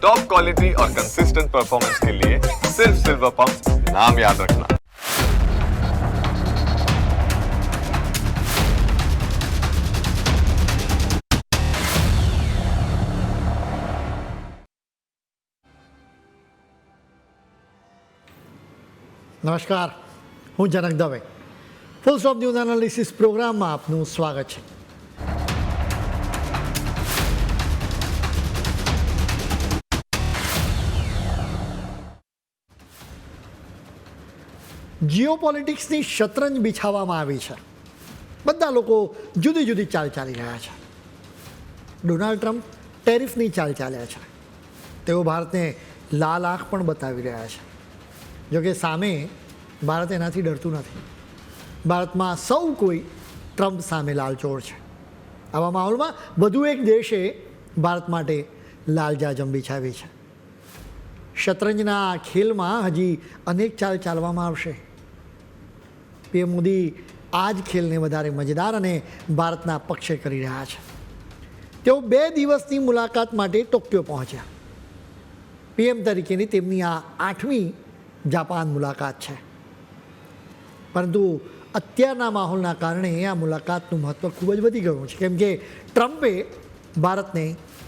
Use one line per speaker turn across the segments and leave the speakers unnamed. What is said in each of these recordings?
Top quality और consistent performance के लिए सिर्फ सिल्वर पंप नाम याद रखना।
નમસ્કાર, હું Janak Dave. Full stop news analysis પ્રોગ્રામમાં આપનું સ્વાગત છે. જીઓપોલિટિક્સની શતરંજ બિછાવવામાં આવી છે. બધા લોકો જુદી જુદી ચાલ ચાલી રહ્યા છે. ડોનાલ્ડ ટ્રમ્પ ટેરિફની ચાલ ચાલ્યા છે. તેઓ ભારતને લાલ આંખ પણ બતાવી રહ્યા છે. જોકે સામે ભારત એનાથી ડરતું નથી. ભારતમાં સૌ કોઈ ટ્રમ્પ સામે લાલચોળ છે. આવા માહોલમાં વધુ એક દેશે ભારત માટે લાલજાજમ બિછાવી છે. શતરંજના આ ખેલમાં હજી અનેક ચાલ ચાલવામાં આવશે. પીએમ મોદી આ જ ખેલને વધારે મજેદાર અને ભારતના પક્ષે કરી રહ્યા છે. તેઓ 2 દિવસની મુલાકાત માટે ટોક્યો પહોંચ્યા. પીએમ તરીકેની તેમની આ 8મી જાપાન મુલાકાત છે. પરંતુ અત્યારના માહોલના કારણે આ મુલાકાતનું મહત્ત્વ ખૂબ જ વધી ગયું છે. કેમ કે ટ્રમ્પે ભારતને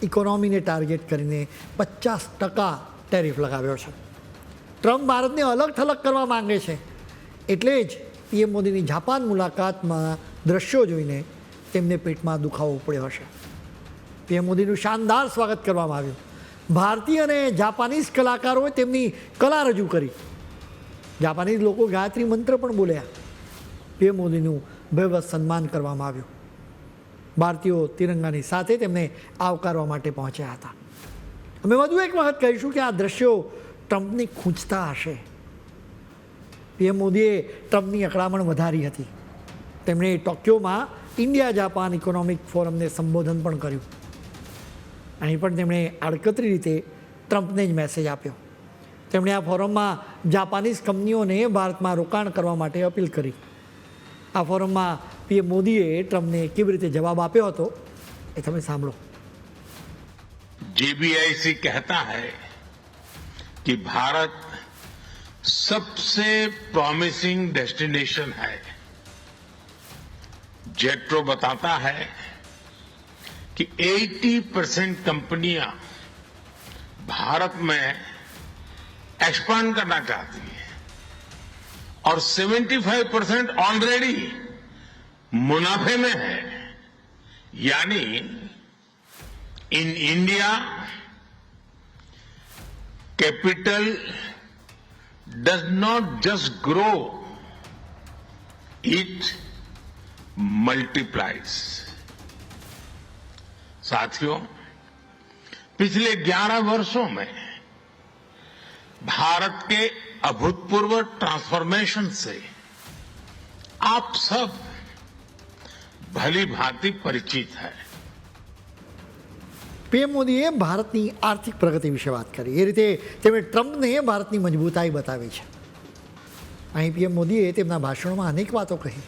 ઇકોનોમીને ટાર્ગેટ કરીને 50% ટેરિફ લગાવ્યો છે. ટ્રમ્પ ભારતને અલગ થલગ કરવા માંગે છે. એટલે જ પીએમ મોદીની જાપાન મુલાકાતમાં દ્રશ્યો જોઈને તેમને પેટમાં દુખાવો પડ્યો હશે. પીએમ મોદીનું શાનદાર સ્વાગત કરવામાં આવ્યું. ભારતીય અને જાપાનીઝ કલાકારોએ તેમની કલા રજૂ કરી. જાપાનીઝ લોકો ગાયત્રી મંત્ર પણ બોલ્યા. પીએમ મોદીનું ભવ્ય સન્માન કરવામાં આવ્યું. ભારતીયો તિરંગાની સાથે તેમને આવકારવા માટે પહોંચ્યા હતા. અમે વધુ એક વખત કહીશું કે આ દ્રશ્યો ટ્રમ્પને ખૂંચતા હશે. પીએમ મોદીએ ટ્રમ્પની અકળામણ વધારી હતી. તેમણે ટોક્યોમાં ઇન્ડિયા જાપાન ઇકોનોમિક ફોરમને સંબોધન પણ કર્યું. અહીં પણ તેમણે આડકતરી રીતે ટ્રમ્પને જ મેસેજ આપ્યો. તેમણે આ ફોરમમાં જાપાનીઝ કંપનીઓને ભારતમાં રોકાણ કરવા માટે અપીલ કરી. આ ફોરમમાં પીએમ મોદીએ ટ્રમ્પને કેવી રીતે જવાબ આપ્યો હતો એ તમે સાંભળો.
जेबीआईसी कहता है कि भारत सबसे प्रॉमिसिंग डेस्टिनेशन है. जेट्रो बताता है कि 80% कंपनियां भारत में एक्सपांड करना चाहती हैं और 75% ऑलरेडी मुनाफे में है. यानी in India, capital does not just grow, it multiplies. साथियों, पिछले 11 वर्षों में भारत के अभूतपूर्व ट्रांसफॉर्मेशन से आप सब भली भांति परिचित है.
પીએમ મોદીએ ભારતની આર્થિક પ્રગતિ વિશે વાત કરી. એ રીતે તેમણે ટ્રમ્પને ભારતની મજબૂતાઈ બતાવી છે. અહીં પીએમ મોદીએ તેમના ભાષણમાં અનેક વાતો કહી.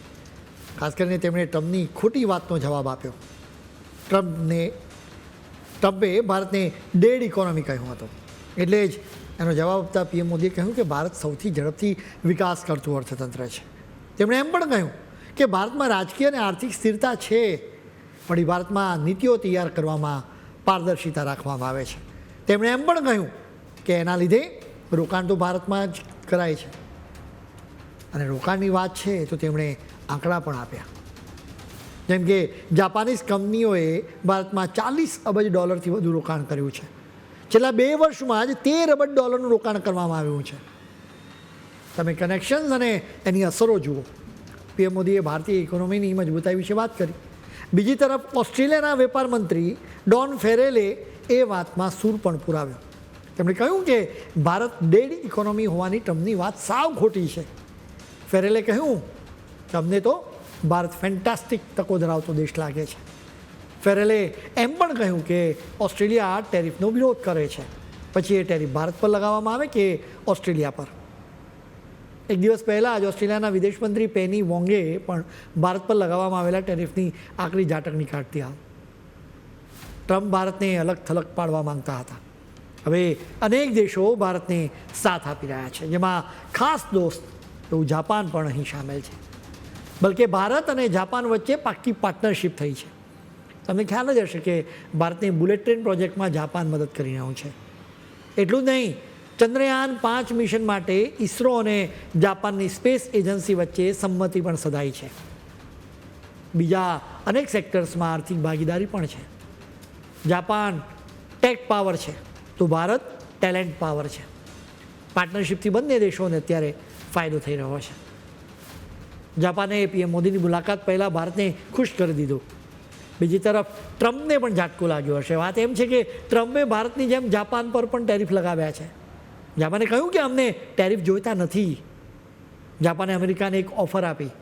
ખાસ કરીને તેમણે ટ્રમ્પની ખોટી વાતનો જવાબ આપ્યો. ટ્રમ્પે ભારતને ડેડ ઇકોનોમી કહ્યું હતું. એટલે જ એનો જવાબ આપતા પીએમ મોદીએ કહ્યું કે ભારત સૌથી ઝડપથી વિકાસ કરતું અર્થતંત્ર છે. તેમણે એમ પણ કહ્યું કે ભારતમાં રાજકીય અને આર્થિક સ્થિરતા છે, પણ ભારતમાં નીતિઓ તૈયાર કરવામાં પારદર્શિતા રાખવામાં આવે છે. તેમણે એમ પણ કહ્યું કે એના લીધે રોકાણ તો ભારતમાં જ કરાય છે. અને રોકાણની વાત છે તો તેમણે આંકડા પણ આપ્યા. જેમ કે જાપાનીઝ કંપનીઓએ ભારતમાં $40 અબજ વધુ રોકાણ કર્યું છે. છેલ્લા 2 વર્ષમાં જ $13 અબજ રોકાણ કરવામાં આવ્યું છે. તમે કનેક્શન્સ અને એની અસરો જુઓ. પીએમ મોદીએ ભારતીય ઇકોનોમીની મજબૂતાઈ વિશે વાત કરી. બીજી તરફ ઓસ્ટ્રેલિયાના વેપાર મંત્રી ડોન ફેરેલે એ વાતમાં સૂર પણ પુરાવ્યો. તેમણે કહ્યું કે ભારત ડેડ ઇકોનોમી હોવાની ટ્રમ્પની વાત સાવ ખોટી છે. ફેરેલે કહ્યું કે અમને તો ભારત ફેન્ટાસ્ટિક તકો ધરાવતો દેશ લાગે છે. ફેરેલે એમ પણ કહ્યું કે ઓસ્ટ્રેલિયા ટેરિફનો વિરોધ કરે છે. પછી એ ટેરિફ ભારત પર લગાવવામાં આવે કે ઓસ્ટ્રેલિયા પર. એક દિવસ પહેલાં જ ઓસ્ટ્રેલિયાના વિદેશ મંત્રી પેની વોંગે પણ ભારત પર લગાવવામાં આવેલા ટેરિફની આકરી ઝાટકણી કાઢતી હતા. ટ્રમ્પ ભારતને અલગ થલગ પાડવા માંગતા હતા. હવે અનેક દેશો ભારતને સાથ આપી રહ્યા છે, જેમાં ખાસ દોસ્ત એવું જાપાન પણ અહીં સામેલ છે. બલકે ભારત અને જાપાન વચ્ચે પાક્કી પાર્ટનરશિપ થઈ છે. તમને ખ્યાલ જ હશે કે ભારતની બુલેટ ટ્રેન પ્રોજેક્ટમાં જાપાન મદદ કરી રહ્યું છે. એટલું જ નહીં, ચંદ્રયાન 5 મિશન માટે ઇસરો અને જાપાનની સ્પેસ એજન્સી વચ્ચે સંમતિ પણ સધાઈ છે. બીજા અનેક સેક્ટર્સમાં આર્થિક ભાગીદારી પણ છે. જાપાન ટેક પાવર છે તો ભારત ટેલેન્ટ પાવર છે. પાર્ટનરશિપથી બંને દેશોને અત્યારે ફાયદો થઈ રહ્યો છે. જાપાને પીએમ મોદીની મુલાકાત પહેલાં ભારતને ખુશ કરી દીધું. બીજી તરફ ટ્રમ્પને પણ ઝાટકો લાગ્યો હશે. વાત એમ છે કે ટ્રમ્પે ભારતની જેમ જાપાન પર પણ ટેરિફ લગાવ્યા છે. જાપાને કહ્યું કે અમને ટેરિફ જોઈતા નથી. જાપાને અમેરિકાને એક ઓફર આપી.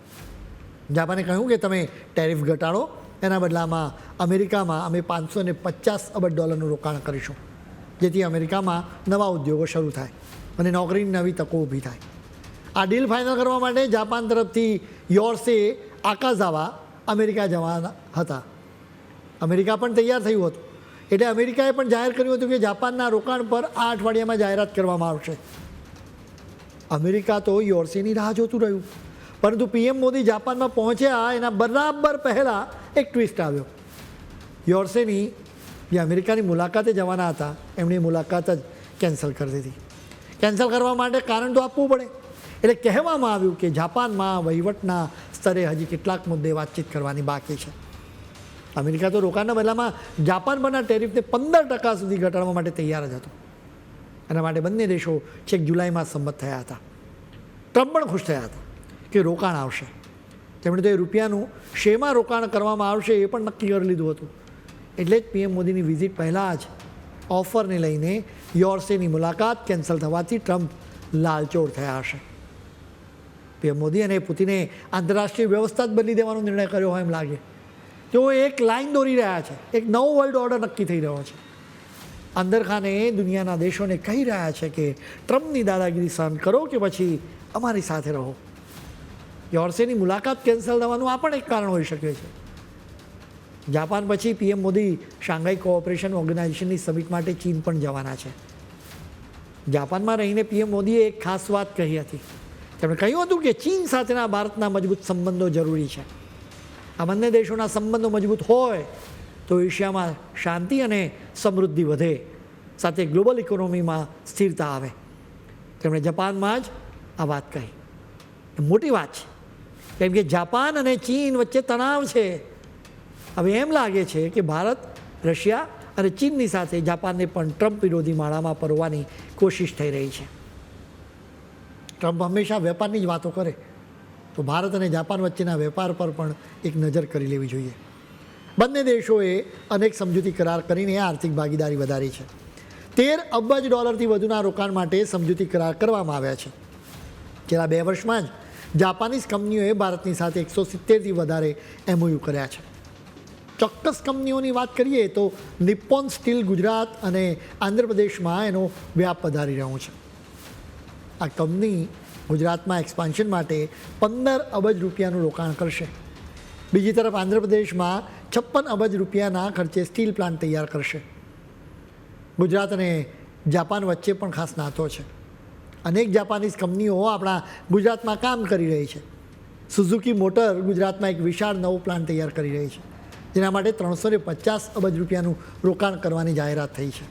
જાપાને કહ્યું કે તમે ટેરિફ ઘટાડો, એના બદલામાં અમેરિકામાં અમે $550 અબજ રોકાણ કરીશું, જેથી અમેરિકામાં નવા ઉદ્યોગો શરૂ થાય અને નોકરીની નવી તકો ઊભી થાય. આ ડીલ ફાઇનલ કરવા માટે જાપાન તરફથી યોર્સે આકાઝાવા અમેરિકા જવાના હતા. અમેરિકા પણ તૈયાર થયું હતું. એટલે અમેરિકાએ પણ જાહેર કર્યું હતું કે જાપાનના રોકાણ પર આ અઠવાડિયામાં જાહેરાત કરવામાં આવશે. અમેરિકા તો યોર્સેની રાહ જોતું રહ્યું, પરંતુ પીએમ મોદી જાપાનમાં પહોંચ્યા એના બરાબર પહેલાં એક ટ્વિસ્ટ આવ્યો. યોર્સેની જે અમેરિકાની મુલાકાતે જવાના હતા એમની મુલાકાત જ કેન્સલ કરી દીધી. કેન્સલ કરવા માટે કારણ તો આપવું પડે. એટલે કહેવામાં આવ્યું કે જાપાનમાં વહીવટના સ્તરે હજી કેટલાક મુદ્દે વાતચીત કરવાની બાકી છે. અમેરિકા તો રોકાણના બદલામાં જાપાન પરના ટેરિફને 15% સુધી ઘટાડવા માટે તૈયાર જ હતું. એના માટે બંને દેશો છેક જુલાઈમાં સંમત થયા હતા. ટ્રમ્પ પણ ખુશ થયા હતા કે રોકાણ આવશે. તેમણે તો એ રૂપિયાનું શેમાં રોકાણ કરવામાં આવશે એ પણ નક્કી કરી લીધું હતું. એટલે જ પીએમ મોદીની વિઝિટ પહેલાં જ ઓફરને લઈને યોર્સેની મુલાકાત કેન્સલ થવાથી ટ્રમ્પ લાલચોળ થયા હશે. પીએમ મોદી અને પુતિને આંતરરાષ્ટ્રીય વ્યવસ્થા જ બદલી દેવાનો નિર્ણય કર્યો હોય એમ લાગે. તેઓ એક લાઈન દોરી રહ્યા છે. એક નવો વર્લ્ડ ઓર્ડર નક્કી થઈ રહ્યો છે. અંદરખાને દુનિયાના દેશોને કહી રહ્યા છે કે ટ્રમ્પની દાદાગીરી સહન કરો કે પછી અમારી સાથે રહો. યોર્સેની મુલાકાત કેન્સલ થવાનું આ પણ એક કારણ હોઈ શકે છે. જાપાન પછી પીએમ મોદી શાંઘાઈ કોઓપરેશન ઓર્ગેનાઇઝેશનની સમિટ માટે ચીન પણ જવાના છે. જાપાનમાં રહીને પીએમ મોદીએ એક ખાસ વાત કહી હતી. તેમણે કહ્યું હતું કે ચીન સાથેના ભારતના મજબૂત સંબંધો જરૂરી છે. આ બંને દેશોના સંબંધો મજબૂત હોય તો એશિયામાં શાંતિ અને સમૃદ્ધિ વધે, સાથે ગ્લોબલ ઇકોનોમીમાં સ્થિરતા આવે. તેમણે જાપાનમાં જ આ વાત કહી. મોટી વાત છે, કેમ કે જાપાન અને ચીન વચ્ચે તણાવ છે. હવે એમ લાગે છે કે ભારત, રશિયા અને ચીનની સાથે જાપાનને પણ ટ્રમ્પ વિરોધી માળામાં પરવાની કોશિશ થઈ રહી છે. ટ્રમ્પ હંમેશા વેપારની જ વાતો કરે, તો ભારત અને જાપાન વચ્ચેના વેપાર પર પણ એક નજર કરી લેવી જોઈએ. બંને દેશોએ અનેક સમજૂતી કરાર કરીને આર્થિક ભાગીદારી વધારી છે. $13 અબજ વધુના રોકાણ માટે સમજૂતી કરાર કરવામાં આવ્યા છે. છેલ્લા 2 વર્ષમાં જ જાપાનીઝ કંપનીઓએ ભારતની સાથે 170થી વધારે MOU કર્યા છે. ચોક્કસ કંપનીઓની વાત કરીએ તો નિપ્પોન સ્ટીલ ગુજરાત અને આંધ્રપ્રદેશમાં એનો વ્યાપ વધારી રહ્યો છે. આ કંપની ગુજરાતમાં એક્સપાન્શન માટે $15 અબજ રોકાણ કરશે. બીજી તરફ આંધ્રપ્રદેશમાં $56 અબજ ખર્ચે સ્ટીલ પ્લાન્ટ તૈયાર કરશે. ગુજરાત અને જાપાન વચ્ચે પણ ખાસ નાતો છે. અનેક જાપાનીઝ કંપનીઓ આપણા ગુજરાતમાં કામ કરી રહી છે. સુઝુકી મોટર ગુજરાતમાં એક વિશાળ નવો પ્લાન્ટ તૈયાર કરી રહી છે, જેના માટે $350 અબજ રોકાણ કરવાની જાહેરાત થઈ છે.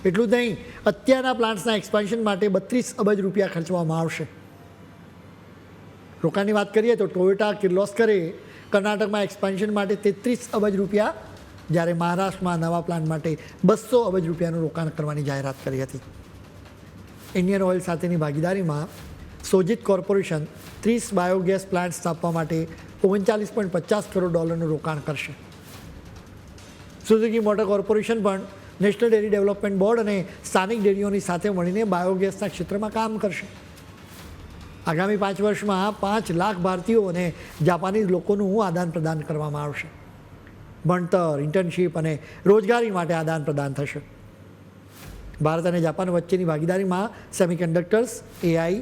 એટલું જ નહીં, અત્યારના પ્લાન્ટ્સના એક્સપાન્શન માટે $32 અબજ ખર્ચવામાં આવશે. રોકાણની વાત કરીએ તો ટોયોટા કિર્લોસ્કરે કર્ણાટકમાં એક્સપાન્શન માટે $33 અબજ, જ્યારે મહારાષ્ટ્રમાં નવા પ્લાન્ટ માટે $200 અબજ રોકાણ કરવાની જાહેરાત કરી હતી. ઇન્ડિયન ઓઇલ સાથેની ભાગીદારીમાં સોજિત કોર્પોરેશન 30 બાયોગેસ પ્લાન્ટ સ્થાપવા માટે $39.50 કરોડ રોકાણ કરશે. સુઝુકી મોટર કોર્પોરેશન પણ નેશનલ ડેરી ડેવલપમેન્ટ બોર્ડ અને સ્થાનિક ડેરીઓની સાથે મળીને બાયોગેસના ક્ષેત્રમાં કામ કરશે. આગામી 5 વર્ષમાં 5 લાખ ભારતીયો અને જાપાનીઝ લોકોનું આદાન પ્રદાન કરવામાં આવશે. ભણતર, ઇન્ટર્નશીપ અને રોજગારી માટે આદાન પ્રદાન થશે. ભારત અને જાપાન વચ્ચેની ભાગીદારીમાં સેમિકન્ડક્ટર્સ, AI,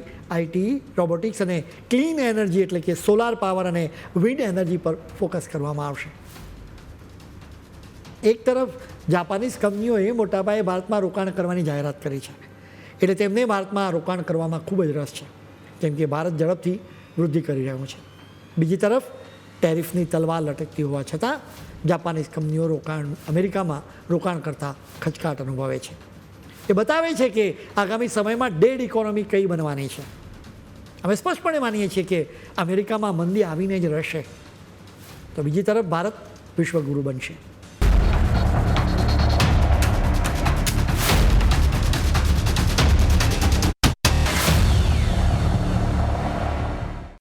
IT, રોબોટિક્સ અને ક્લીન એનર્જી એટલે કે સોલાર પાવર અને વિન્ડ એનર્જી પર ફોકસ કરવામાં આવશે. એક તરફ જાપાનીઝ કંપનીઓએ મોટાપાયે ભારતમાં રોકાણ કરવાની જાહેરાત કરી છે, એટલે તેમને ભારતમાં રોકાણ કરવામાં ખૂબ જ રસ છે, કેમ કે ભારત ઝડપથી વૃદ્ધિ કરી રહ્યું છે. બીજી તરફ ટેરિફની તલવાર લટકતી હોવા છતાં જાપાનીઝ કંપનીઓ અમેરિકામાં રોકાણ કરતાં ખચકાટ અનુભવે છે. એ બતાવે છે કે આગામી સમયમાં ડેડ ઇકોનોમી કઈ બનવાની છે. અમે સ્પષ્ટપણે માનીએ છીએ કે અમેરિકામાં મંદી આવીને જ રહેશે, તો બીજી તરફ ભારત વિશ્વગુરુ બનશે.